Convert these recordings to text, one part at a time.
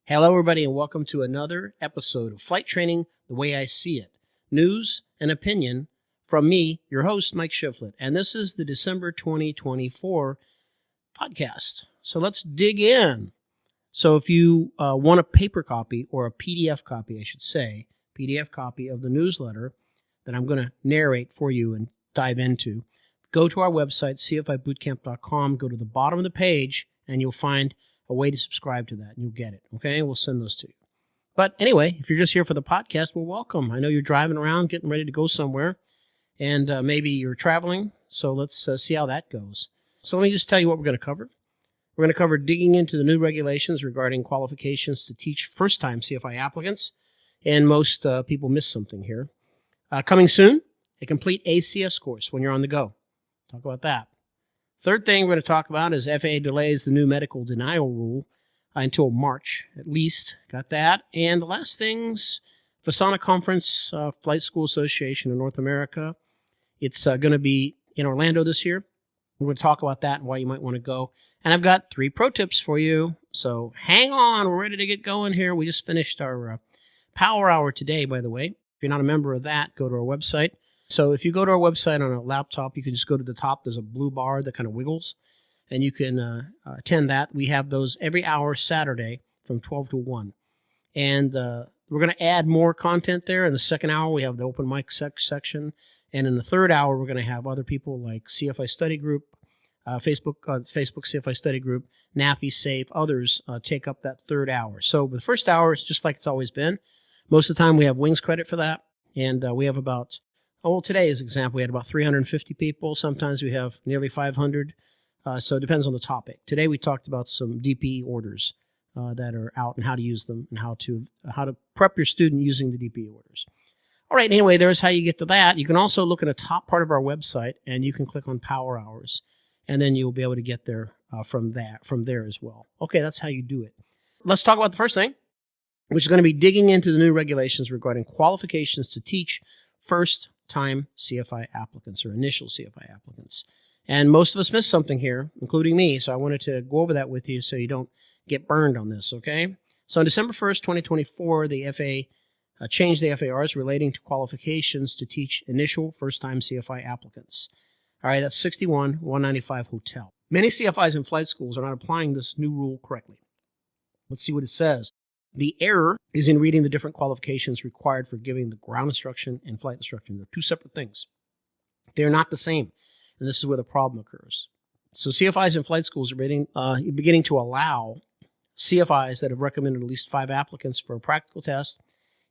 Hello, everybody, and welcome to another episode of Flight Training the Way I See It. News and opinion from me, your host, Mike Shiflett. And this is the December 2024 podcast. So let's dig in. So if you want a paper copy, or a PDF copy, I should say, PDF copy of the newsletter that I'm going to narrate for you and dive into, go to our website, cfibootcamp.com, go to the bottom of the page, and you'll find a way to subscribe to that, and you'll get it, okay? We'll send those to you. But anyway, if you're just here for the podcast, well, welcome. I know you're driving around, getting ready to go somewhere, and maybe you're traveling, so let's see how that goes. So let me just tell you what we're going to cover. We're going to cover digging into the new regulations regarding qualifications to teach first-time CFI applicants, and most people miss something here. Coming soon, a complete ACS course when you're on the go. Talk about that. Third thing we're going to talk about is FAA delays the new medical denial rule until March, at least. Got that. And the last thing's FAA Conference, Flight School Association of North America. It's going to be in Orlando this year. We're going to talk about that and why you might want to go. And I've got 3 pro tips for you. So hang on. We're ready to get going here. We just finished our Power Hour today, by the way. If you're not a member of that, go to our website. So if you go to our website on a laptop, you can just go to the top. There's a blue bar that kind of wiggles, and you can attend that. We have those every hour Saturday from 12 to 1. And we're going to add more content there. In the second hour, we have the open mic section. And in the third hour, we're going to have other people like CFI Study Group, Facebook CFI Study Group, NAFI Safe, others take up that third hour. So the first hour is just like it's always been. Most of the time, we have wings credit for that. And we have about... well, today, as an example, we had about 350 people. Sometimes we have nearly 500. So it depends on the topic. Today, we talked about some DPE orders that are out and how to use them and how to prep your student using the DPE orders. All right. Anyway, there's how you get to that. You can also look at the top part of our website, and you can click on Power Hours, and then you'll be able to get there from there as well. Okay, that's how you do it. Let's talk about the first thing, which is going to be digging into the new regulations regarding qualifications to teach first-time CFI applicants or initial CFI applicants. And most of us missed something here, including me, so I wanted to go over that with you so you don't get burned on this, okay? So on December 1st, 2024, the FAA changed the FARs relating to qualifications to teach initial first-time CFI applicants. All right, that's 61-195 Hotel. Many CFIs and flight schools are not applying this new rule correctly. Let's see what it says. The error is in reading the different qualifications required for giving the ground instruction and flight instruction. They're 2 separate things. They're not the same, and this is where the problem occurs. So CFIs and flight schools are beginning to allow CFIs that have recommended at least 5 applicants for a practical test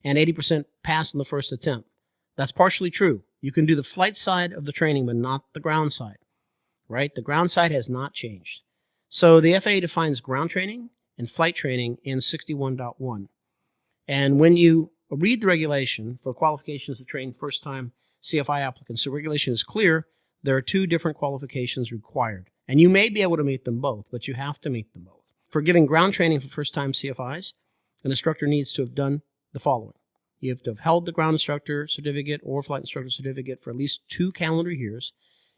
and 80% pass on the first attempt. That's partially true. You can do the flight side of the training, but not the ground side, right? The ground side has not changed. So the FAA defines ground training and flight training in 61.1. And when you read the regulation for qualifications to train first-time CFI applicants, the regulation is clear. There are 2 different qualifications required. And you may be able to meet them both, but you have to meet them both. For giving ground training for first-time CFIs, an instructor needs to have done the following. You have to have held the ground instructor certificate or flight instructor certificate for at least 2 calendar years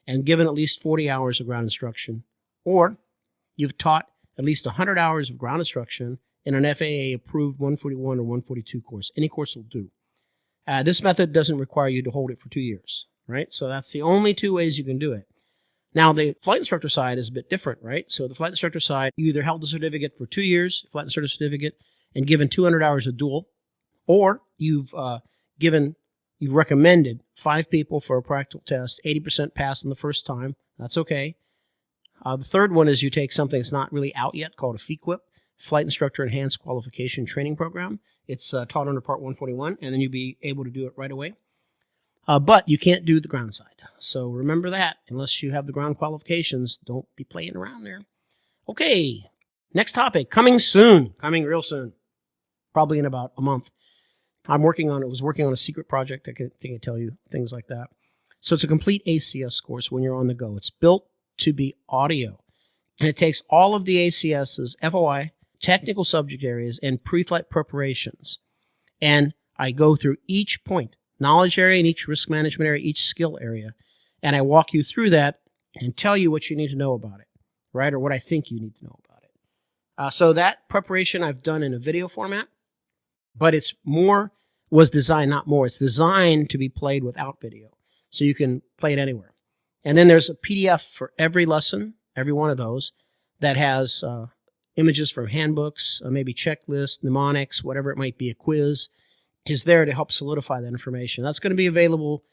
and given at least 40 hours of ground instruction, or you've taught at least 100 hours of ground instruction in an FAA-approved 141 or 142 course. Any course will do. This method doesn't require you to hold it for 2 years, right? So that's the only 2 ways you can do it. Now, the flight instructor side is a bit different, right? So the flight instructor side, you either held the certificate for 2 years, flight instructor certificate, and given 200 hours of dual, or you've recommended 5 people for a practical test, 80% pass on the first time. That's okay. The third one is you take something that's not really out yet called a FEQIP, Flight Instructor Enhanced Qualification Training Program. It's taught under Part 141, and then you'll be able to do it right away. But you can't do the ground side. So remember that. Unless you have the ground qualifications, don't be playing around there. Okay, next topic, coming soon. Coming real soon. Probably in about a month. I was working on a secret project. I can tell you things like that. So it's a complete ACS course when you're on the go. It's built to be audio. And it takes all of the ACS's FOI, technical subject areas, and pre-flight preparations. And I go through each point, knowledge area and each risk management area, each skill area. And I walk you through that and tell you what you need to know about it, right? Or what I think you need to know about it. So that preparation I've done in a video format, but it's designed to be played without video. So you can play it anywhere. And then there's a PDF for every lesson, every one of those, that has images from handbooks, maybe checklists, mnemonics, whatever it might be, a quiz, is there to help solidify that information. That's going to be available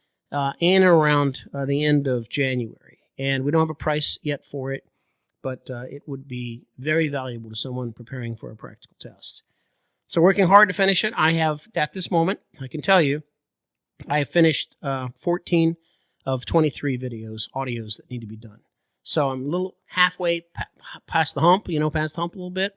in and around the end of January. And we don't have a price yet for it, but it would be very valuable to someone preparing for a practical test. So working hard to finish it. I have, at this moment, I can tell you, I have finished 14 of 23 audios that need to be done. So I'm a little halfway past the hump, past the hump a little bit.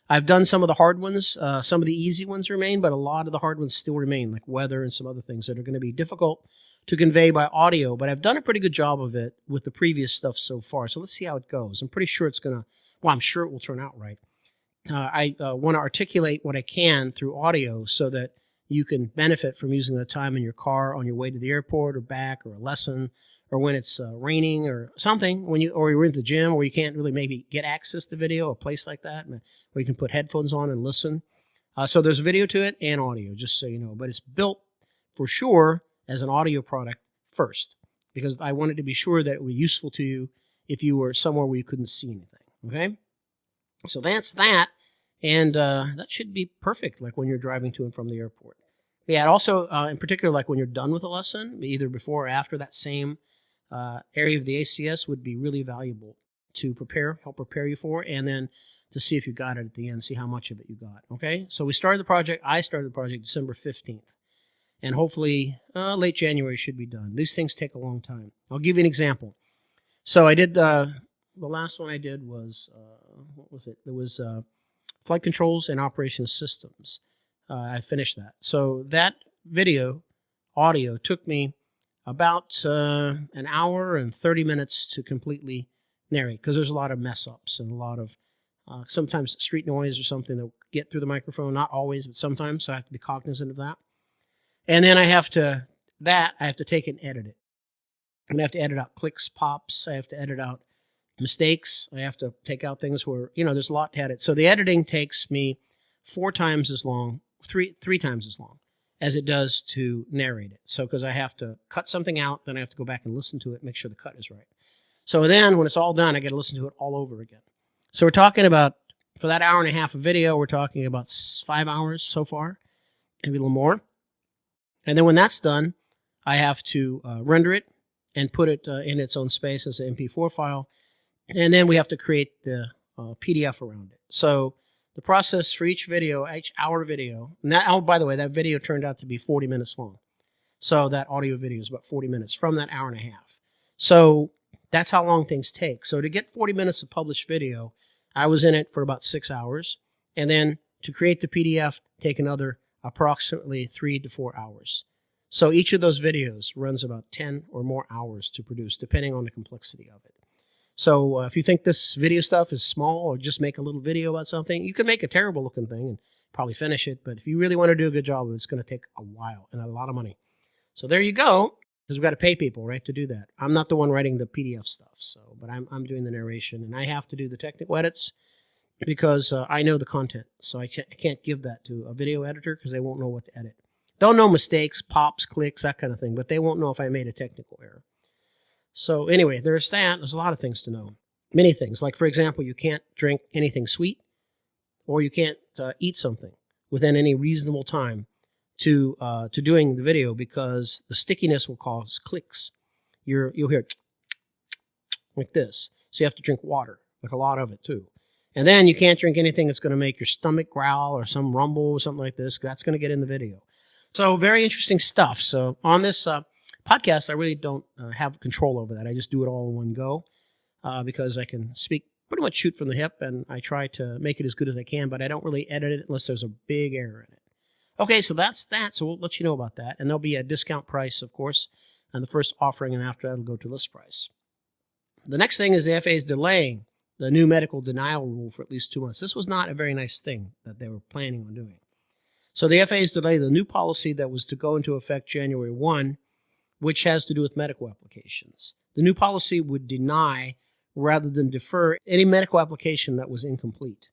I've done some of the hard ones. Some of the easy ones remain, but a lot of the hard ones still remain, like weather and some other things that are going to be difficult to convey by audio. But I've done a pretty good job of it with the previous stuff so far. So let's see how it goes. I'm pretty sure I'm sure it will turn out right. I want to articulate what I can through audio so that you can benefit from using the time in your car on your way to the airport or back, or a lesson, or when it's raining or something, or you're in the gym where you can't really maybe get access to video, a place like that, where you can put headphones on and listen. So there's video to it and audio, just so you know. But it's built for sure as an audio product first, because I wanted to be sure that it would be useful to you if you were somewhere where you couldn't see anything. Okay? So that's that. And that should be perfect, like when you're driving to and from the airport. Yeah, and also, in particular, like when you're done with a lesson, either before or after, that same area of the ACS would be really valuable to help prepare you for, and then to see if you got it at the end, see how much of it you got. Okay, so I started the project December 15th, and hopefully late January should be done. These things take a long time. I'll give you an example. So I did, the last one I did was, what was it? It was flight controls and operations systems. I finished that. So that audio took me about an hour and 30 minutes to completely narrate, because there's a lot of mess ups and a lot of sometimes street noise or something that will get through the microphone. Not always, but sometimes. So I have to be cognizant of that. And then I have to take and edit it. And I have to edit out clicks, pops. I have to edit out mistakes. I have to take out things where, there's a lot to edit. So the editing takes me three times as long as it does to narrate it. So because I have to cut something out, then I have to go back and listen to it, make sure the cut is right. So then when it's all done, I got to listen to it all over again. So we're talking about, for that hour and a half of video, we're talking about 5 hours so far, maybe a little more. And then when that's done, I have to render it and put it in its own space as an MP4 file. And then we have to create the PDF around it. So the process for each hour video, and that, by the way, that video turned out to be 40 minutes long. So that audio video is about 40 minutes from that hour and a half. So that's how long things take. So to get 40 minutes of published video, I was in it for about 6 hours. And then to create the PDF, take another approximately 3 to 4 hours. So each of those videos runs about 10 or more hours to produce, depending on the complexity of it. So if you think this video stuff is small, or just make a little video about something, you can make a terrible looking thing and probably finish it. But if you really want to do a good job of it, it's going to take a while and a lot of money. So there you go, because we've got to pay people, right, to do that. I'm not the one writing the PDF stuff, but I'm doing the narration, and I have to do the technical edits because I know the content. So I can't give that to a video editor because they won't know what to edit. They'll know mistakes, pops, clicks, that kind of thing, but they won't know if I made a technical error. So anyway, there's that. There's a lot of things to know. Many things. Like, for example, you can't drink anything sweet, or you can't eat something within any reasonable time to doing the video, because the stickiness will cause clicks. You'll hear like this. So you have to drink water, like a lot of it too. And then you can't drink anything that's going to make your stomach growl or some rumble or something like this. That's going to get in the video. So very interesting stuff. So on this podcast, I really don't have control over that. I just do it all in one go because I can speak pretty much shoot from the hip, and I try to make it as good as I can, but I don't really edit it unless there's a big error in it. Okay, so that's that. So we'll let you know about that. And there'll be a discount price, of course, on the first offering, and after that, it'll go to list price. The next thing is the FAA is delaying the new medical denial rule for at least 2 months. This was not a very nice thing that they were planning on doing. So the FAA has delayed the new policy that was to go into effect January 1, which has to do with medical applications. The new policy would deny rather than defer any medical application that was incomplete.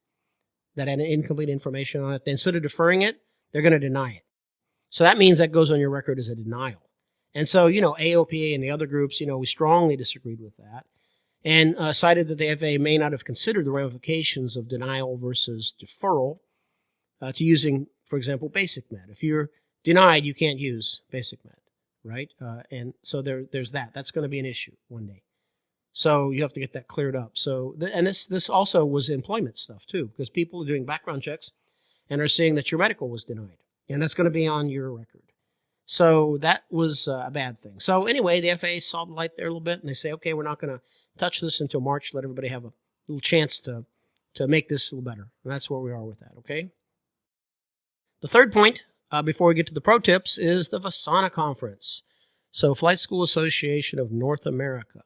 that had incomplete information on it, then instead of deferring it, they're going to deny it. So that means that goes on your record as a denial. And so, AOPA and the other groups, we strongly disagreed with that and cited that the FAA may not have considered the ramifications of denial versus deferral to using, for example, basic med. If you're denied, you can't use basic med, right? And so there's that. That's going to be an issue one day. So you have to get that cleared up. So, and this also was employment stuff too, because people are doing background checks and are seeing that your medical was denied, and that's going to be on your record. So that was a bad thing. So anyway, the FAA saw the light there a little bit, and they say, okay, we're not going to touch this until March. Let everybody have a little chance to make this a little better. And that's where we are with that, okay? The third point, before we get to the pro tips, is the VASANA conference. So Flight School Association of North America.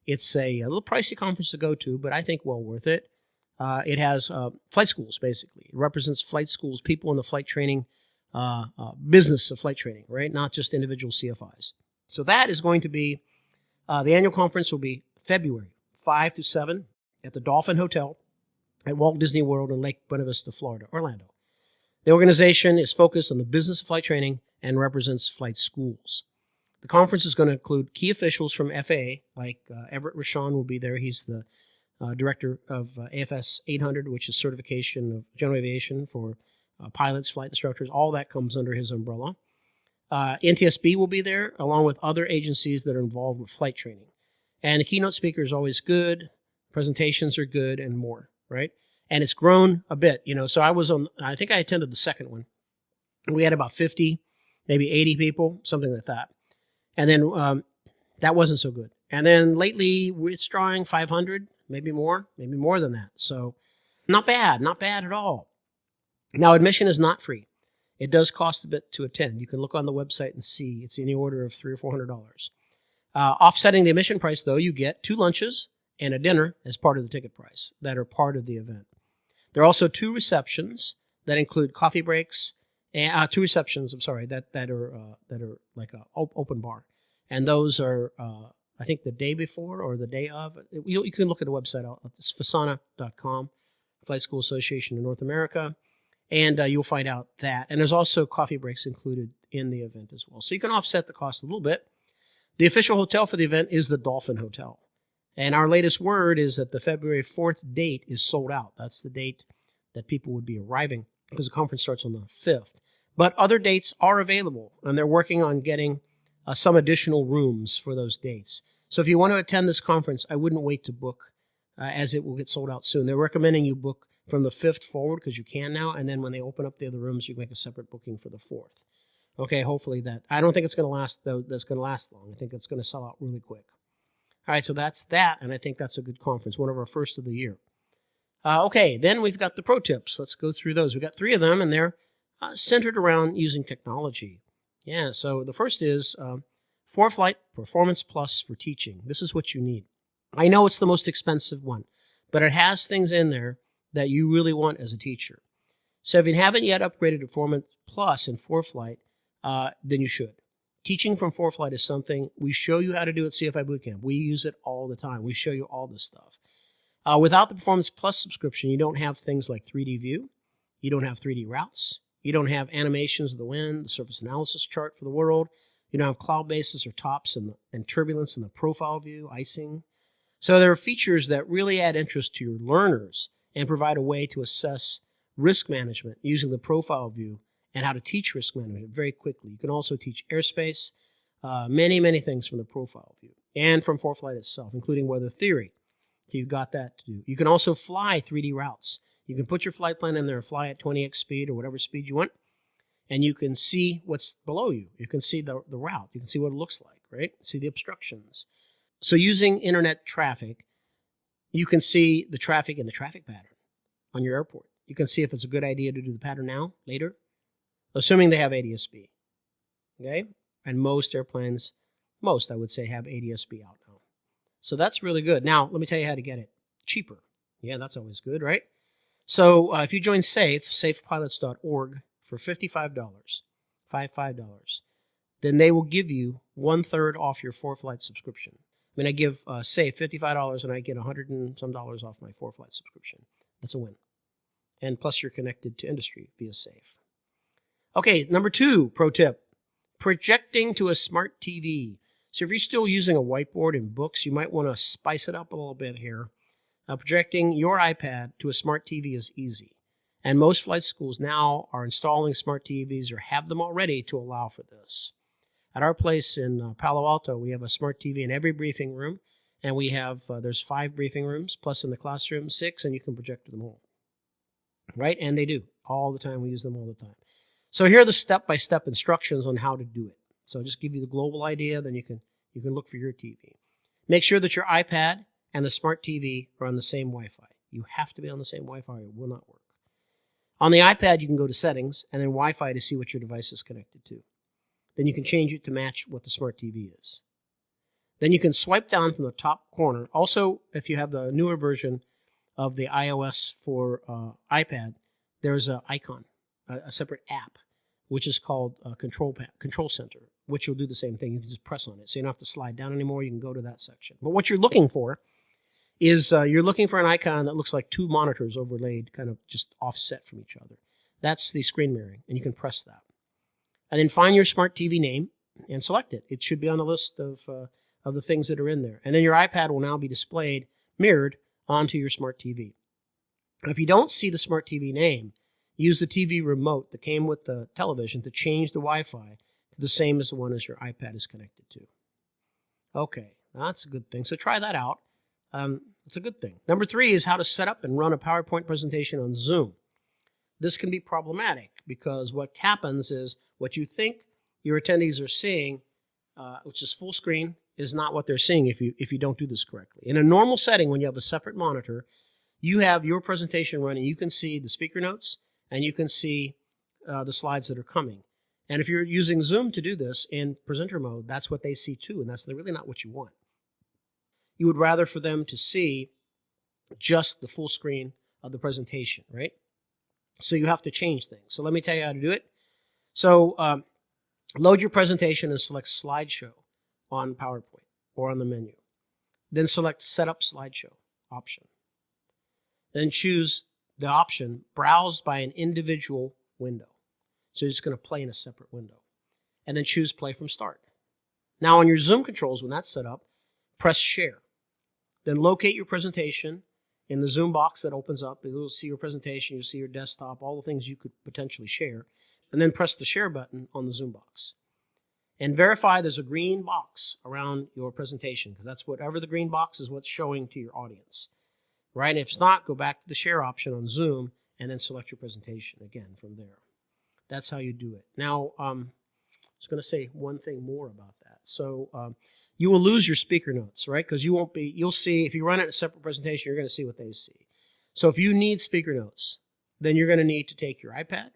It's a little pricey conference to go to, but I think well worth it. It has flight schools, basically. It represents flight schools, people in the flight training business of flight training, right? Not just individual CFIs. So that is going to be, the annual conference will be February 5 to 7 at the Dolphin Hotel at Walt Disney World in Lake Buena Vista, Florida, Orlando. The organization is focused on the business of flight training and represents flight schools. The conference is going to include key officials from FAA, like Everett Rashawn will be there. He's the director of AFS 800, which is certification of general aviation for pilots, flight instructors. All that comes under his umbrella. NTSB will be there, along with other agencies that are involved with flight training. And the keynote speaker is always good. Presentations are good and more, right? And it's grown a bit, So I think I attended the second one. We had about 50, maybe 80 people, something like that. And then that wasn't so good. And then lately it's drawing 500, maybe more than that. So not bad at all. Now, admission is not free. It does cost a bit to attend. You can look on the website and see. It's in the order of $300 or $400. Offsetting the admission price, though, you get 2 lunches and a dinner as part of the ticket price that are part of the event. There are also 2 receptions that include coffee breaks, and 2 receptions, that are like an open bar. And those are, I think, the day before or the day of. You can look at the website. It's fasana.com, Flight School Association of North America. And you'll find out that. And there's also coffee breaks included in the event as well. So you can offset the cost a little bit. The official hotel for the event is the Dolphin Hotel. And our latest word is that the February 4th date is sold out. That's the date that people would be arriving, because the conference starts on the 5th. But other dates are available, and they're working on getting some additional rooms for those dates. So if you want to attend this conference, I wouldn't wait to book, as it will get sold out soon. They're recommending you book from the 5th forward, because you can now, and then when they open up the other rooms, you can make a separate booking for the 4th. Okay, hopefully that. I don't think it's going to last, though. That's going to last long. I think it's going to sell out really quick. All right, so that's that, and I think that's a good conference, one of our first of the year. Okay, then we've got the pro tips. Let's go through those. We've got 3 of them, and they're centered around using technology. Yeah, so the first is ForeFlight Performance Plus for teaching. This is what you need. I know it's the most expensive one, but it has things in there that you really want as a teacher. So if you haven't yet upgraded to Performance Plus in ForeFlight, then you should. Teaching from ForeFlight is something we show you how to do at CFI Bootcamp. We use it all the time. We show you all this stuff. Without the Performance Plus subscription, you don't have things like 3D view. You don't have 3D routes. You don't have animations of the wind, the surface analysis chart for the world. You don't have cloud bases or tops and turbulence in the profile view, icing. So there are features that really add interest to your learners and provide a way to assess risk management using the profile view and how to teach risk management very quickly. You can also teach airspace, many things from the profile view and from ForeFlight itself, including weather theory. So you've got that to do. You can also fly 3D routes. You can put your flight plan in there and fly at 20x speed or whatever speed you want, and you can see what's below you. You can see the route. You can see what it looks like, right? See the obstructions. So using internet traffic, you can see the traffic and the traffic pattern on your airport. You can see if it's a good idea to do the pattern now, later, assuming they have ADS-B. Okay? And most airplanes, I would say, have ADS-B out now. So that's really good. Now, let me tell you how to get it cheaper. Yeah, that's always good, right? So if you join SAFE, safepilots.org, for $55, $55, then they will give you 1/3 off your ForeFlight subscription. I mean, I give SAFE $55 and I get $100 and some off my ForeFlight subscription. That's a win. And plus you're connected to industry via SAFE. Okay, number 2, pro tip, projecting to a smart TV. So if you're still using a whiteboard and books, you might want to spice it up a little bit here. Projecting your iPad to a smart TV is easy. And most flight schools now are installing smart TVs or have them already to allow for this. At our place in Palo Alto, we have a smart TV in every briefing room. And we have, there's 5 briefing rooms, plus in the classroom, 6, and you can project them all. Right? And they do. All the time. We use them all the time. So here are the step-by-step instructions on how to do it. So I'll just give you the global idea, then you can look for your TV. Make sure that your iPad and the smart TV are on the same Wi-Fi. You have to be on the same Wi-Fi or it will not work. On the iPad, you can go to Settings and then Wi-Fi to see what your device is connected to. Then you can change it to match what the smart TV is. Then you can swipe down from the top corner. Also, if you have the newer version of the iOS for iPad, there's an icon, a separate app, which is called Control Center, which will do the same thing. You can just press on it. So you don't have to slide down anymore. You can go to that section. But what you're looking for is you're looking for an icon that looks like 2 monitors overlaid, kind of just offset from each other. That's the screen mirroring, and you can press that. And then find your smart TV name and select it. It should be on the list of the things that are in there. And then your iPad will now be displayed, mirrored onto your smart TV. If you don't see the smart TV name, use the TV remote that came with the television to change the Wi-Fi to the same as the one as your iPad is connected to. Okay, that's a good thing. So try that out. It's a good thing. Number 3 is how to set up and run a PowerPoint presentation on Zoom. This can be problematic because what happens is what you think your attendees are seeing, which is full screen, is not what they're seeing if you don't do this correctly. In a normal setting, when you have a separate monitor, you have your presentation running. You can see the speaker notes and you can see the slides that are coming. And if you're using Zoom to do this in presenter mode, that's what they see too, and that's really not what you want. You would rather for them to see just the full screen of the presentation, right? So you have to change things. So let me tell you how to do it. So load your presentation and select Slideshow on PowerPoint or on the menu. Then select Setup Slideshow option. Then choose the option Browse by an individual window. So you're just going to play in a separate window. And then choose Play from Start. Now on your Zoom controls, when that's set up, press Share. Then locate your presentation in the Zoom box that opens up. You'll see your presentation, you'll see your desktop, all the things you could potentially share. And then press the Share button on the Zoom box. And verify there's a green box around your presentation, because that's whatever the green box is what's showing to your audience. Right? And if it's not, go back to the Share option on Zoom and then select your presentation again from there. That's how you do it. Now, I was going to say one thing more about that. So you will lose your speaker notes, right? Because you'll see, if you run it in a separate presentation, you're going to see what they see. So if you need speaker notes, then you're going to need to take your iPad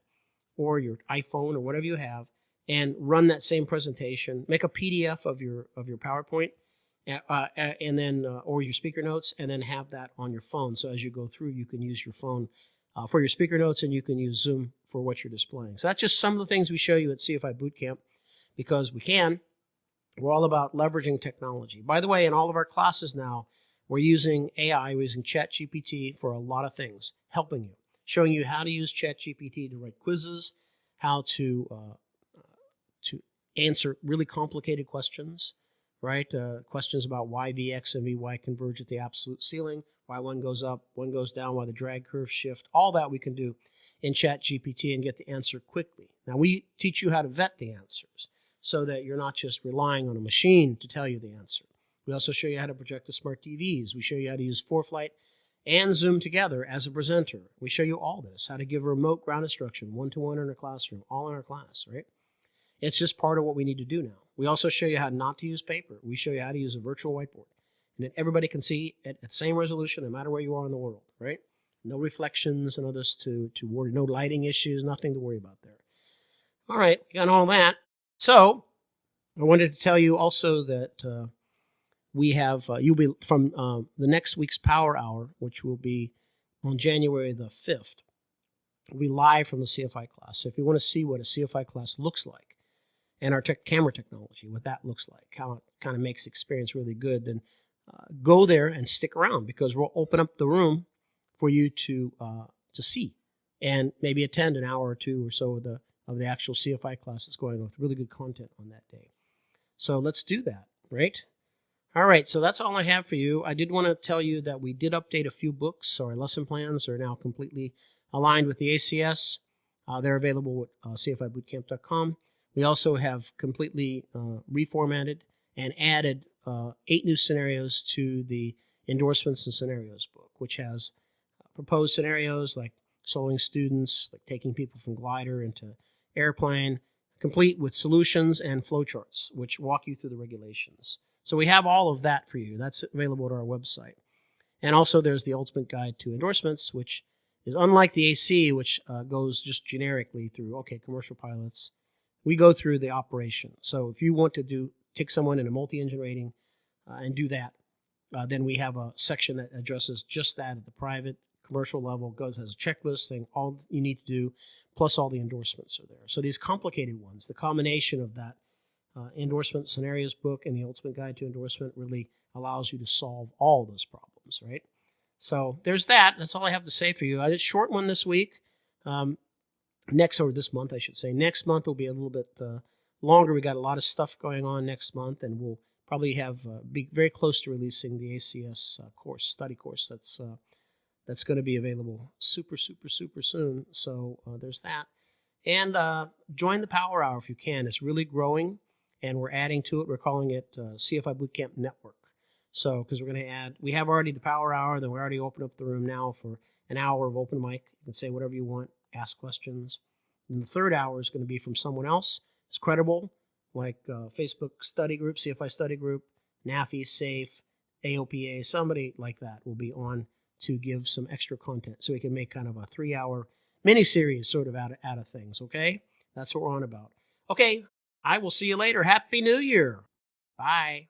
or your iPhone or whatever you have and run that same presentation, make a PDF of your PowerPoint, and then or your speaker notes, and then have that on your phone. So as you go through, you can use your phone for your speaker notes, and you can use Zoom for what you're displaying. So that's just some of the things we show you at CFI Bootcamp, because we can. We're all about leveraging technology. By the way, in all of our classes now, we're using AI, we're using ChatGPT for a lot of things, helping you, showing you how to use ChatGPT to write quizzes, how to answer really complicated questions, right? Questions about why Vx and Vy converge at the absolute ceiling, why one goes up, one goes down, why the drag curves shift. All that we can do in ChatGPT and get the answer quickly. Now, we teach you how to vet the answers so that you're not just relying on a machine to tell you the answer. We also show you how to project the smart TVs. We show you how to use ForeFlight and Zoom together as a presenter. We show you all this, how to give remote ground instruction, one-to-one in a classroom, all in our class, right? It's just part of what we need to do now. We also show you how not to use paper. We show you how to use a virtual whiteboard, and that everybody can see at the same resolution no matter where you are in the world, right? No reflections and others to worry, no lighting issues, nothing to worry about there. All right, got all that. So I wanted to tell you also that we have, you'll be from the next week's Power Hour, which will be on January the 5th. We'll be live from the CFI class. So if you want to see what a CFI class looks like, and our camera technology, what that looks like, how it kind of makes the experience really good, then go there and stick around, because we'll open up the room for you to see and maybe attend an hour or two or so of the actual CFI class that's going on with really good content on that day. So let's do that, right? All right, so that's all I have for you. I did want to tell you that we did update a few books, so our lesson plans are now completely aligned with the ACS. They're available at cfibootcamp.com. We also have completely reformatted and added 8 new scenarios to the endorsements and scenarios book, which has proposed scenarios like soloing students, like taking people from glider into airplane, complete with solutions and flowcharts, which walk you through the regulations. So we have all of that for you. That's available at our website. And also there's the Ultimate Guide to Endorsements, which is unlike the AC, which goes just generically through, okay, commercial pilots. We go through the operation. So if you want to take someone in a multi-engine rating and do that, then we have a section that addresses just that at the private commercial level. Has a checklist saying all you need to do, plus all the endorsements are there. So these complicated ones, the combination of that endorsement scenarios book and the Ultimate Guide to Endorsement really allows you to solve all those problems, right? So there's that. That's all I have to say for you. I did a short one this week. This month, I should say. Next month will be a little bit longer. We got a lot of stuff going on next month, and we'll probably be very close to releasing the ACS study course. That's going to be available super soon. So there's that. And join the Power Hour if you can. It's really growing, and we're adding to it. We're calling it CFI Bootcamp Network. So, because we have already the Power Hour, then we already opened up the room now for an hour of open mic. You can say whatever you want, ask questions. And the third hour is going to be from someone else. It's credible, like Facebook study group, CFI study group, NAFI, SAFE, AOPA, somebody like that will be on to give some extra content. So we can make kind of a 3-hour mini-series sort of out of things, okay? That's what we're on about. Okay, I will see you later. Happy New Year. Bye.